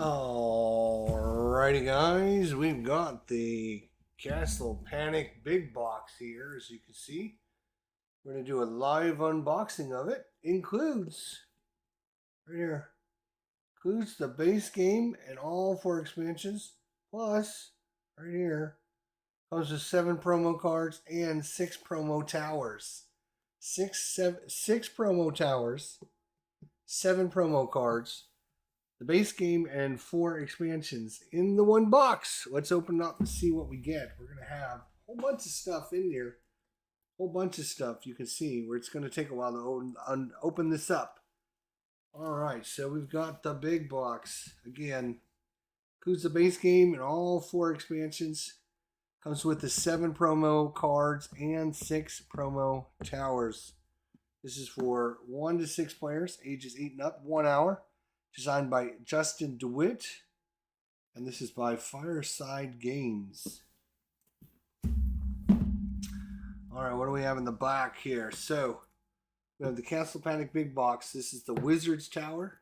Alrighty, guys, we've got the Castle Panic Big Box here, as you can see. We're going to do a live unboxing of it. Includes, right here, includes the base game and all 4 expansions. Plus, right here, comes with 7 promo cards and 6 promo towers. Six promo towers, 7 promo cards, the base game, and 4 expansions in the one box. Let's open it up and see what we get. We're going to have a whole bunch of stuff in here. Whole bunch of stuff you can see where it's going to take a while to open this up. All right, so we've got the big box. Again, includes the base game and all 4 expansions. Comes with the 7 promo cards and 6 promo towers. This is for 1 to 6 players, ages 8 and up, 1 hour. Designed by Justin DeWitt. And this is by Fireside Games. Alright, what do we have in the back here? So, we have the Castle Panic Big Box. This is the Wizard's Tower,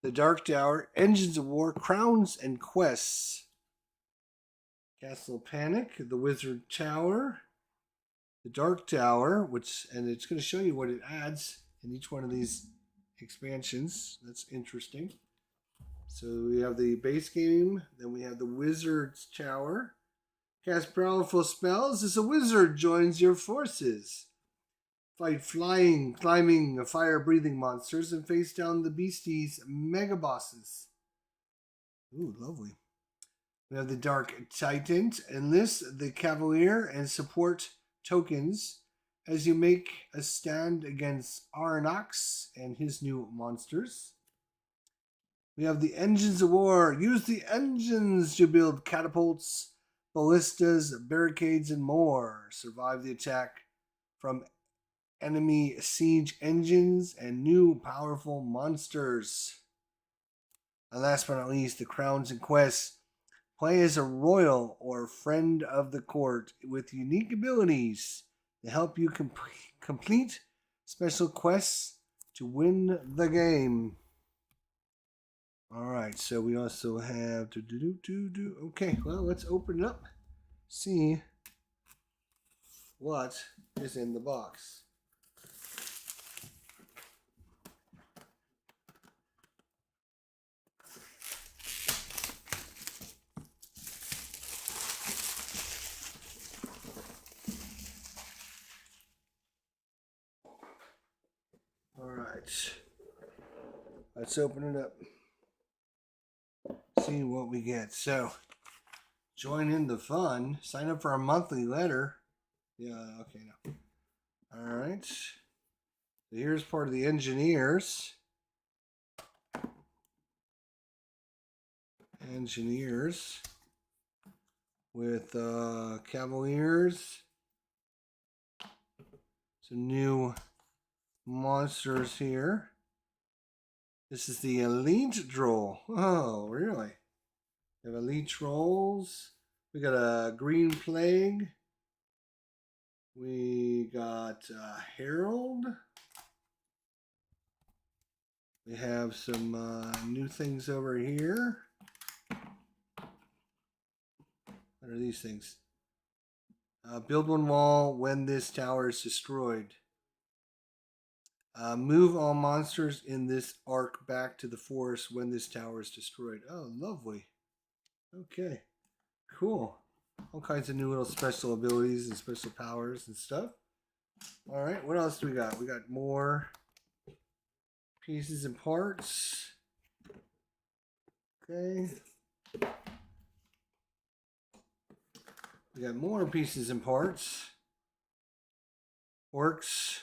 the Dark Tower, Engines of War, Crowns, and Quests. Castle Panic, the Wizard Tower, the Dark Tower, and it's going to show you what it adds in each one of these expansions. That's interesting. So we have the base game, then we have the Wizard's Tower. Cast powerful spells as a wizard joins your forces. Fight flying, climbing, fire-breathing monsters and face down the beasties' mega bosses. Ooh, lovely. We have the Dark Titan. Enlist the Cavalier and support tokens as you make a stand against Arnox and his new monsters. We have the Engines of War. Use the engines to build catapults, ballistas, barricades, and more. Survive the attack from enemy siege engines and new powerful monsters. And last but not least, the Crowns and Quests. Play as a royal or friend of the court with unique abilities to help you complete special quests to win the game. Alright, so we also have okay, well, let's open it up, see what is in the box. Alright, let's open it up. See what we get. So, join in the fun. Sign up for our monthly letter. Yeah, okay, no. Alright. So here's part of the engineers. Engineers. With Cavaliers. Some new monsters here. This is the Elite Troll. Oh, really? We have Elite Trolls. We got a Green Plague. We got Herald. We have some new things over here. What are these things? Build one wall when this tower is destroyed. Move all monsters in this arc back to the forest when this tower is destroyed. Oh, lovely. Okay, cool. All kinds of new little special abilities and special powers and stuff. All right, what else do we got? We got more pieces and parts. Okay. We got more pieces and parts. Orcs.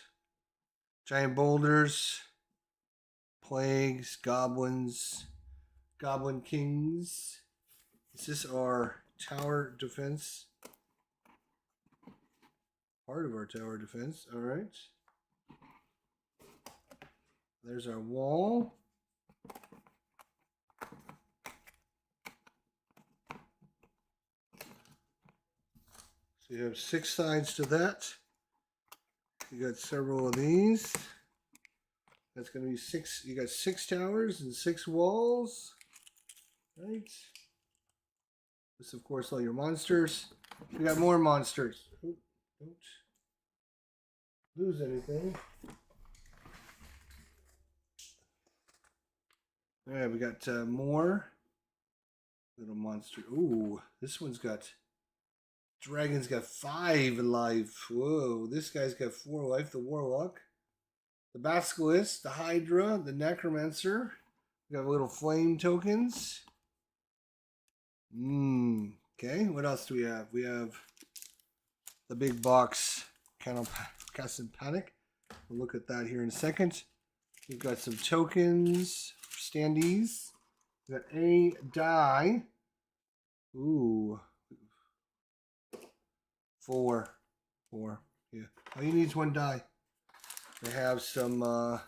Giant boulders, plagues, goblins, goblin kings. Is this our tower defense? Part of our tower defense. All right. There's our wall. So you have 6 sides to that. You got several of these. That's going to be 6. You got 6 towers and 6 walls. Right. This, of course, all your monsters. We got more monsters. Ooh, don't lose anything. All right, we got more little monster. Ooh, this one's got dragon's got 5 life. Whoa, this guy's got 4 life. The warlock, the basilisk, the hydra, the necromancer. We got little flame tokens. Okay, what else do we have? We have the big box Castle Panic. We'll look at that here in a second. We've got some tokens, standees. We got a die. Ooh. 4. Yeah. All you need is 1 die. We have some, let's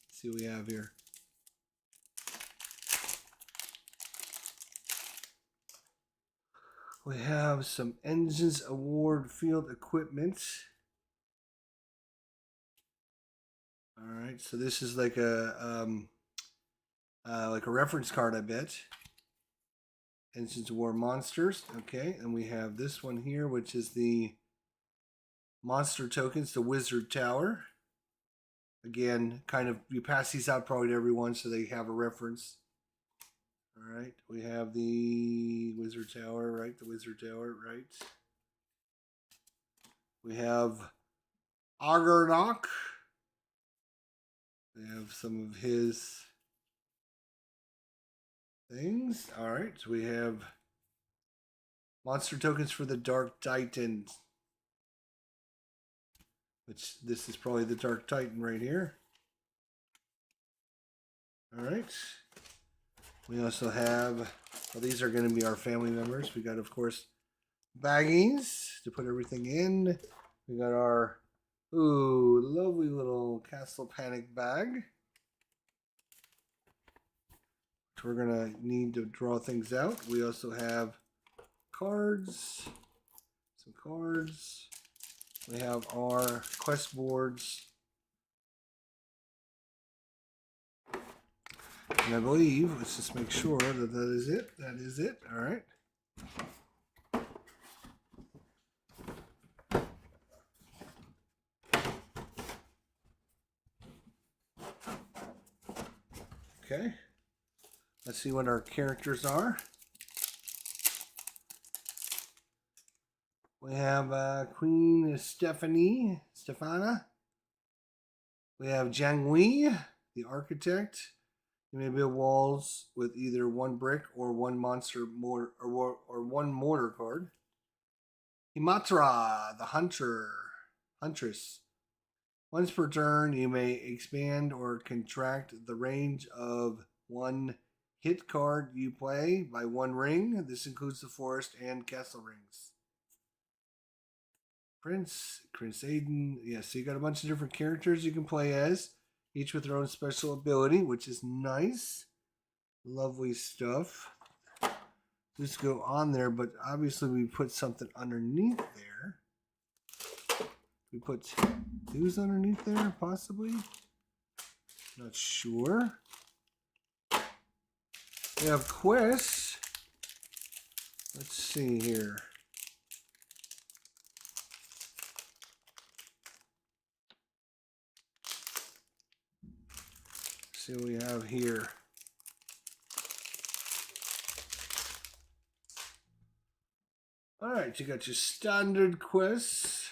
see what we have here. We have some Engines Award Field Equipment. All right, so this is like a reference card, I bet. Engines Award Monsters. Okay, and we have this one here, which is the monster tokens, the Wizard Tower. Again, kind of, you pass these out probably to everyone so they have a reference. All right, we have the Wizard Tower, right? The Wizard Tower, right? We have Agernok. We have some of his things. All right, so we have monster tokens for the Dark Titans. Which, this is probably the Dark Titan right here. All right. We also have, well, these are going to be our family members. We got, of course, baggies to put everything in. We got our, ooh, lovely little Castle Panic bag. Which we're going to need to draw things out. We also have cards. Some cards. We have our quest boards. And I believe, let's just make sure that that is it. That is it. All right. Okay. Let's see what our characters are. We have Queen Stefana. We have Jiang Wei, the architect. You may build walls with either 1 brick or 1 monster mortar or 1 mortar card. Himatra, the huntress. Once per turn, you may expand or contract the range of 1 hit card you play by 1 ring. This includes the forest and castle rings. Prince Aiden. Yeah, so you got a bunch of different characters you can play as, each with their own special ability, which is nice. Lovely stuff. Just go on there, but obviously we put something underneath there. We put these underneath there, possibly. Not sure. We have quests. Let's see here. See what we have here. All right, you got your standard quests.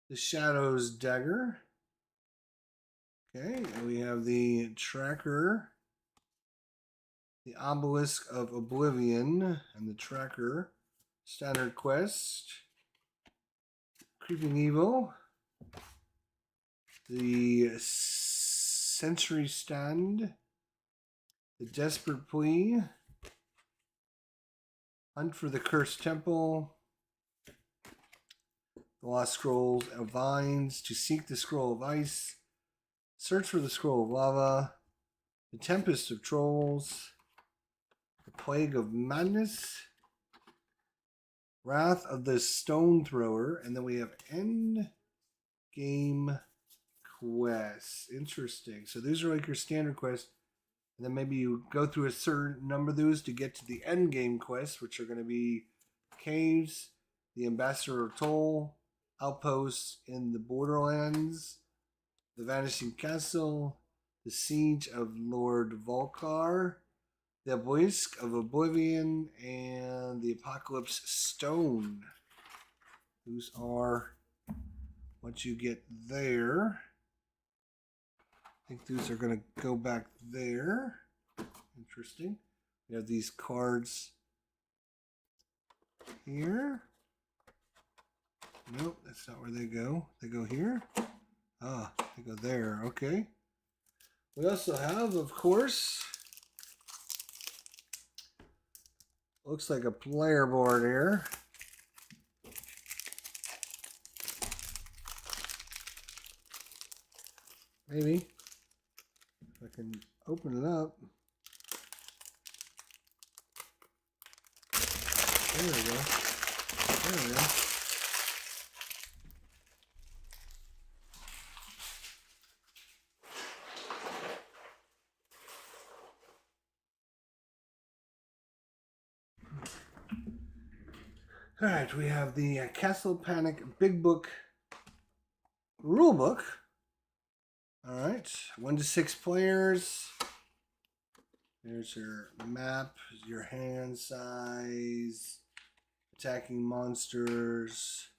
The Shadow's Dagger. Okay, and we have the Tracker. The Obelisk of Oblivion and the Tracker. Standard quest. Creeping Evil. The Sentry Stand. The Desperate Plea. Hunt for the Cursed Temple. The Lost Scrolls of Vines. To seek the Scroll of Ice. Search for the Scroll of Lava. The Tempest of Trolls. The Plague of Madness. Wrath of the Stone Thrower. And then we have End Game Quests. Interesting. So these are like your standard quests. And then maybe you go through a certain number of those to get to the end game quests, which are going to be caves, the Ambassador Toll, outposts in the Borderlands, the Vanishing Castle, the Siege of Lord Volkar, the Obelisk of Oblivion, and the Apocalypse Stone. Those are what you get there. I think these are going to go back there. Interesting. We have these cards here. Nope, that's not where they go. They go here. Ah, they go there. Okay. We also have, of course, looks like a player board here. Maybe. If I can open it up. There we go. There we go. All right, we have the Castle Panic Big Book Rule Book. All right, 1 to 6 players. There's your map, your hand size, attacking monsters.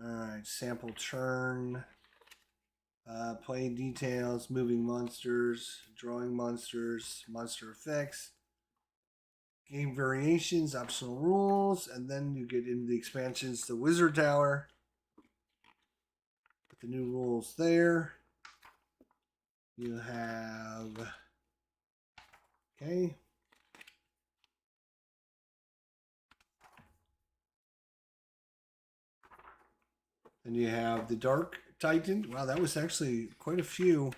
All right, sample turn, play details, moving monsters, drawing monsters, monster effects, game variations, optional rules, and then you get into the expansions, the Wizard Tower. Put the new rules there. You have, okay. And you have the Dark Titan. Wow, that was actually quite a few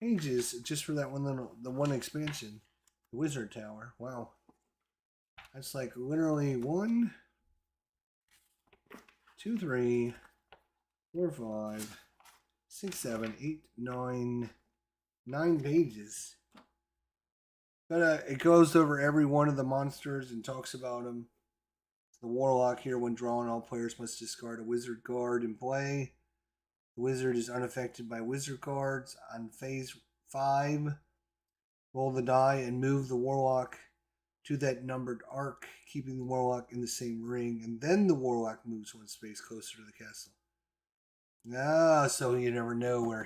pages just for that one little, the one expansion. The Wizard Tower. Wow. That's like literally 1, 2, 3, 4, 5, 6, 7, 8, 9 pages. But it goes over every one of the monsters and talks about them. The Warlock here, when drawn, all players must discard a wizard card in play. The wizard is unaffected by wizard cards. On phase 5, roll the die and move the Warlock to that numbered arc, keeping the Warlock in the same ring, and then the Warlock moves 1 space closer to the castle. Ah, so you never know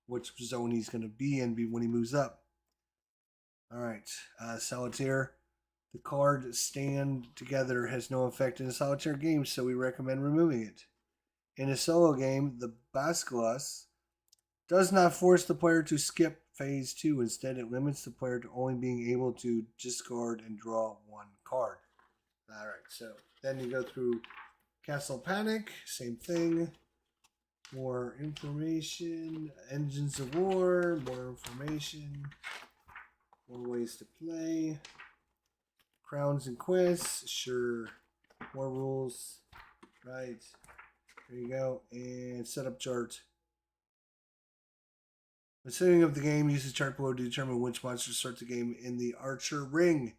which zone he's going to be in when he moves up. All right, Solitaire. The card stand together has no effect in a solitaire game, so we recommend removing it. In a solo game, the Basculus does not force the player to skip phase 2. Instead, it limits the player to only being able to discard and draw 1 card. All right, so then you go through Castle Panic, same thing. More information, Engines of War, more information, more ways to play. Crowns and quests, sure. More rules, right? There you go. And setup chart. The setting of the game uses chart below to determine which monsters start the game in the Archer Ring.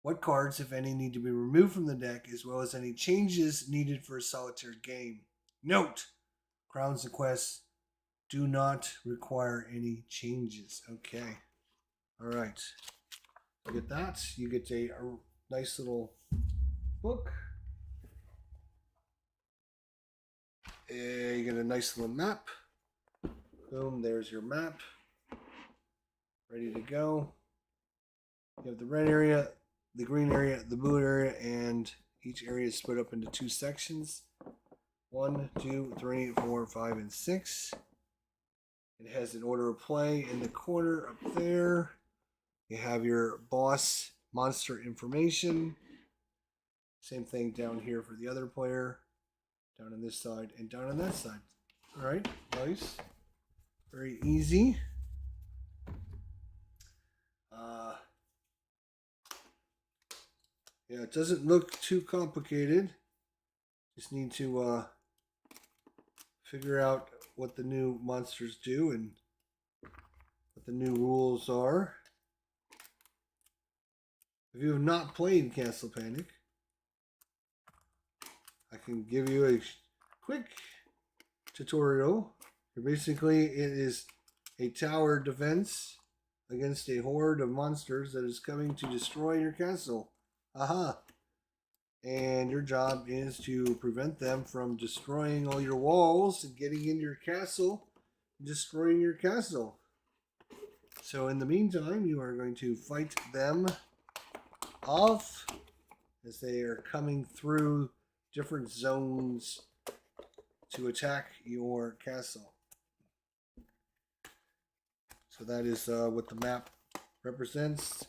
What cards, if any, need to be removed from the deck, as well as any changes needed for a solitaire game. Note: Crowns and quests do not require any changes. Okay. All right. You get that. You get a nice little book. You get a nice little map. Boom, there's your map. Ready to go. You have the red area, the green area, the blue area, and each area is split up into 2 sections. 1, 2, 3, 4, 5, and 6. It has an order of play in the corner up there. You have your boss monster information. Same thing down here for the other player. Down on this side and down on that side. All right, nice. Very easy. Yeah, it doesn't look too complicated. Just need to figure out what the new monsters do and what what the new rules are. If you have not played Castle Panic, I can give you a quick tutorial. Basically, it is a tower defense against a horde of monsters that is coming to destroy your castle. Aha! And your job is to prevent them from destroying all your walls and getting into your castle, destroying your castle. So in the meantime, you are going to fight them off as they are coming through different zones to attack your castle. So that is what the map represents,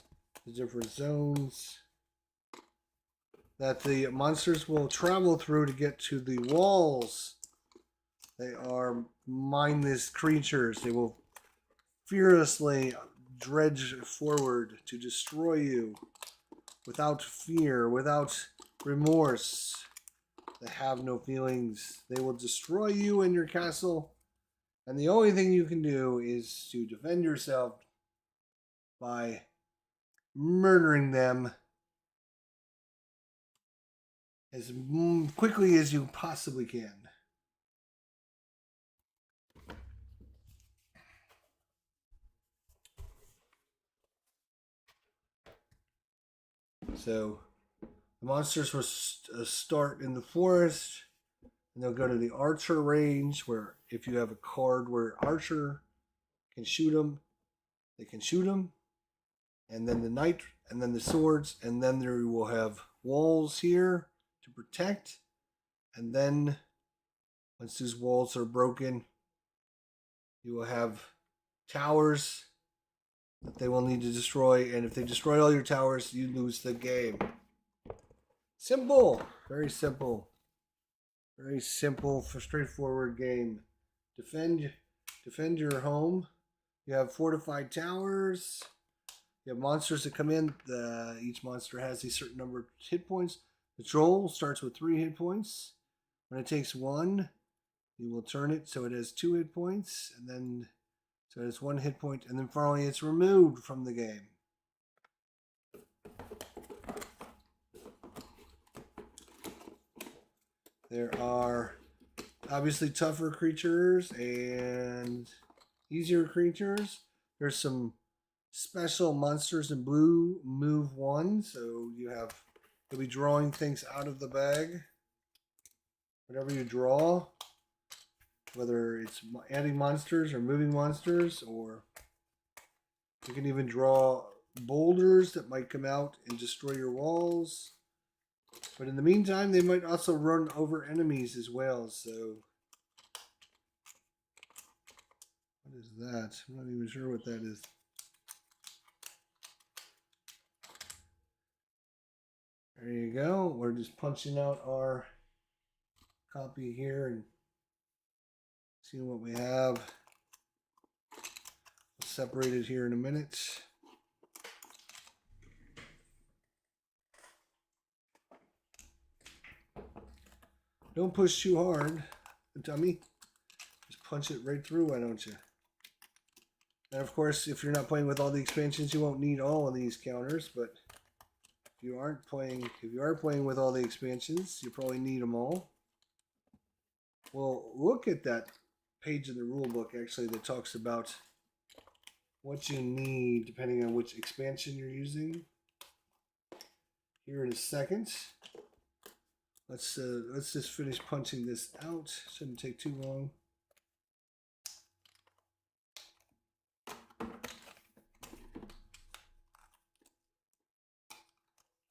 the different zones that the monsters will travel through to get to the walls. They are mindless creatures. They will fearlessly dredge forward to destroy you without fear, without remorse. They have no feelings. They will destroy you and your castle, and the only thing you can do is to defend yourself by murdering them as quickly as you possibly can. So the monsters will start in the forest, and they'll go to the archer range, where if you have a card where archer can shoot them, they can shoot them. And then the knight, and then the swords, and then there will have walls here to protect. And then once these walls are broken, you will have towers that they will need to destroy. And if they destroy all your towers, you lose the game. Simple. Very simple. Very simple, straightforward game. Defend your home. You have fortified towers. You have monsters that come in. Each monster has a certain number of hit points. The troll starts with 3 hit points. When it takes 1, you will turn it so it has 2 hit points, and then so it has 1 hit point, and then finally it's removed from the game. There are obviously tougher creatures and easier creatures. There's some special monsters in blue move 1, so you'll be drawing things out of the bag. Whatever you draw, whether it's adding monsters or moving monsters, or you can even draw boulders that might come out and destroy your walls. But in the meantime, they might also run over enemies as well, so what is that? I'm not even sure what that is. There you go. We're just punching out our copy here and seeing what we have. We'll separate it here in a minute. Don't push too hard, dummy. Just punch it right through, why don't you? And of course, if you're not playing with all the expansions, you won't need all of these counters, but if you are playing with all the expansions, you probably need them all. Well, look at that page in the rule book actually that talks about what you need depending on which expansion you're using. Here in a second. Let's just finish punching this out. Shouldn't take too long.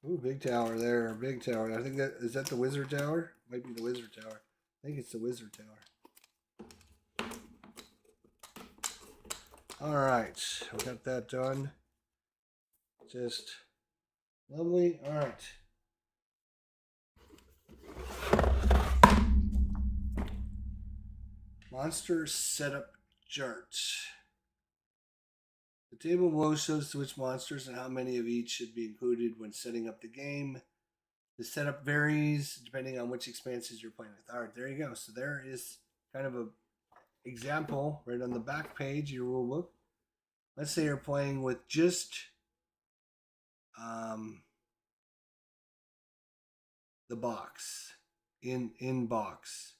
Ooh, big tower there, big tower. I think is that the wizard tower? Might be the wizard tower. I think it's the wizard tower. All right, we got that done. Just lovely. All right. Monster setup chart. The table below shows which monsters and how many of each should be included when setting up the game. The setup varies depending on which expanses you're playing with. All right, there you go. So there is kind of a example right on the back page of your rule book. let's say you're playing with just the box in box.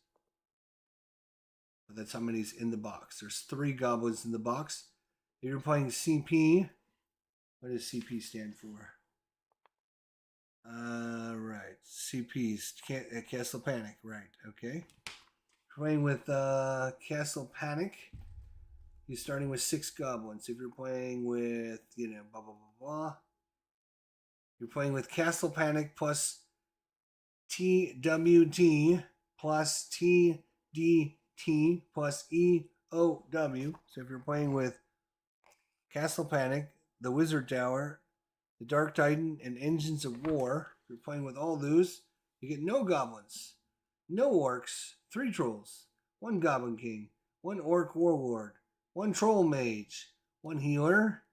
That's how many's in the box. There's 3 goblins in the box. If you're playing CP, what does CP stand for? Right. CP's Castle Panic. Right. Okay. Playing with Castle Panic, you're starting with 6 goblins. If you're playing with, blah, blah, blah, blah. You're playing with Castle Panic plus TWT plus TDT plus EOW. So if you're playing with Castle Panic, the Wizard Tower, the Dark Titan, and Engines of War, if you're playing with all those, you get no goblins, no orcs, 3 trolls, 1 Goblin King, 1 Orc Warlord, 1 Troll Mage, 1 Healer,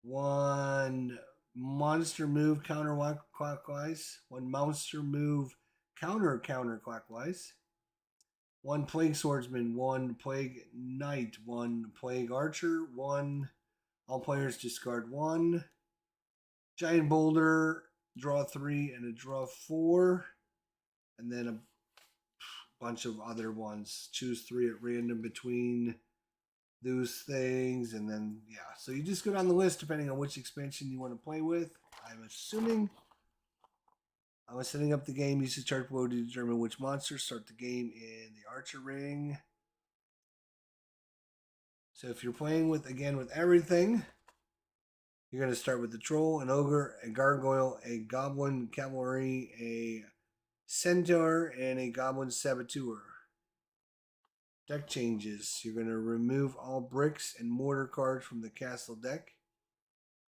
1 Monster Move counterclockwise, 1 Monster Move counterclockwise, 1 Plague Swordsman, 1 Plague Knight, 1 Plague Archer, 1 all players discard 1 Giant Boulder, draw 3 and a draw 4, and then a bunch of other ones. Choose 3 at random between those things, and then so you just go down the list depending on which expansion you want to play with. I'm assuming I was setting up the game. Use the chart below to determine which monsters start the game in the Archer Ring. So if you're playing with everything, you're going to start with the Troll, an Ogre, a Gargoyle, a Goblin Cavalry, a Centaur, and a Goblin Saboteur. Deck changes. You're going to remove all bricks and mortar cards from the castle deck.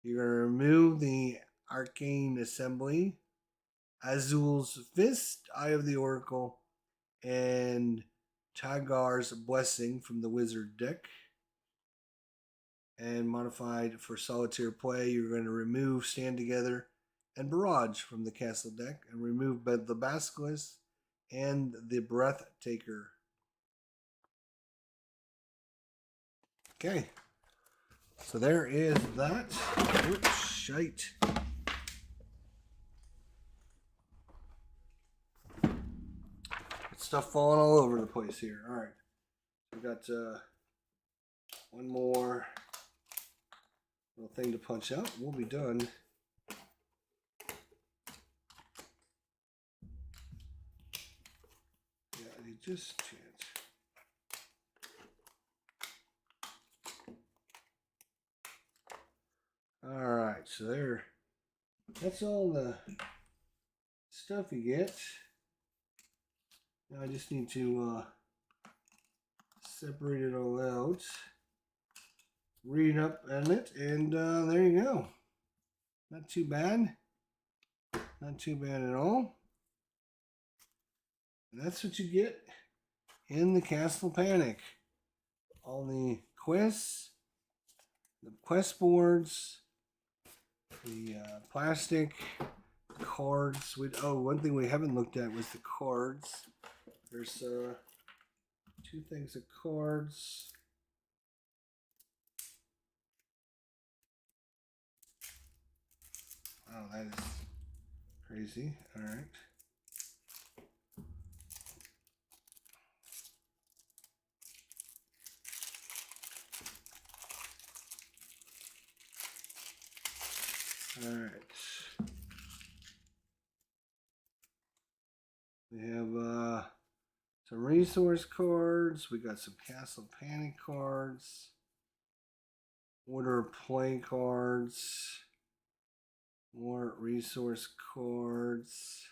You're going to remove the Arcane Assembly, Azul's Fist, Eye of the Oracle, and Tagar's Blessing from the Wizard deck. And modified for solitaire play, you're going to remove Stand Together and Barrage from the castle deck, and remove the Basilisk and the Breath Taker. Okay, so there is that. Oops, shite. Stuff falling all over the place here. All right, we got one more little thing to punch out. We'll be done. Yeah, you just can't. All right, so that's all the stuff you get. Now I just need to separate it all out, read up on it, and there you go. Not too bad. Not too bad at all. And that's what you get in the Castle Panic. All the quests, the quest boards, the plastic cards. One thing we haven't looked at was the cards. There's 2 things of cards. Oh, that is crazy. All right. All right. We have some resource cards. We got some Castle Panic cards. Order of Play cards. More resource cards.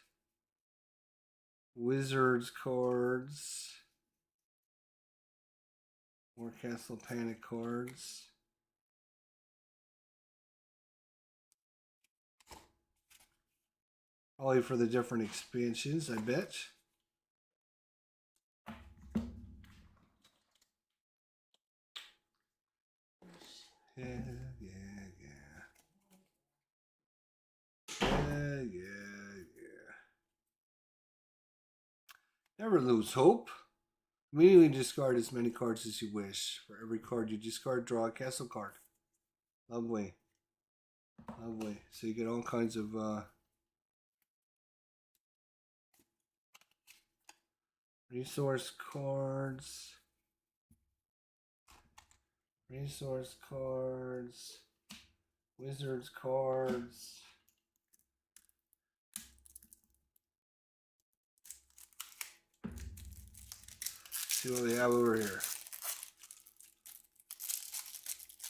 Wizards cards. More Castle Panic cards. Probably for the different expansions, I bet. Yeah. Never lose hope. Immediately discard as many cards as you wish. For every card you discard, draw a castle card. Lovely. Lovely. So you get all kinds of resource cards. Resource cards. Wizards cards. See what we have over here.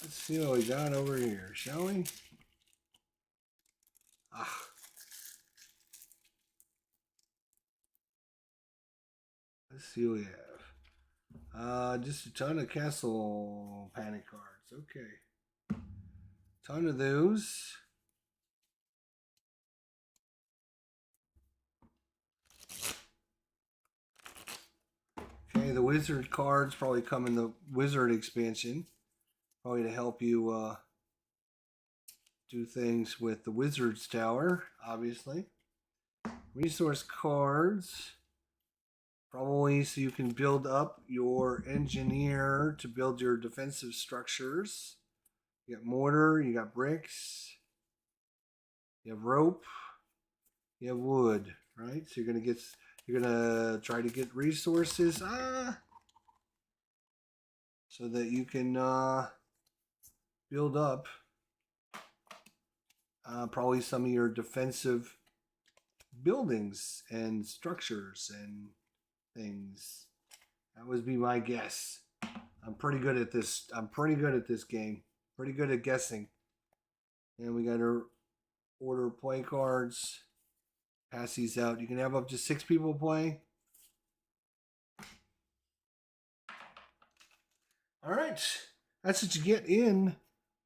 Let's see what we got over here, shall we? Let's see what we have. Just a ton of Castle Panic cards. Okay. Ton of those. Okay, the Wizard cards probably come in the Wizard expansion. Probably to help you do things with the Wizard's Tower, obviously. Resource cards. Probably so you can build up your engineer to build your defensive structures. You got mortar, you got bricks, you have rope, you have wood, right? So you're gonna try to get resources, so that you can build up probably some of your defensive buildings and structures and things. That would be my guess. I'm pretty good at this. I'm pretty good at this game. Pretty good at guessing. And we got to order play cards. Pass these out. You can have up to 6 people play. All right. That's what you get in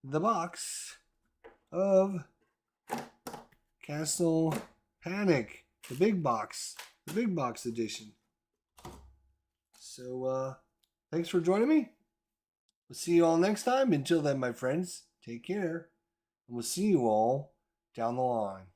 the box of Castle Panic. The big box. The big box edition. So, thanks for joining me. We'll see you all next time. Until then, my friends, take care. And we'll see you all down the line.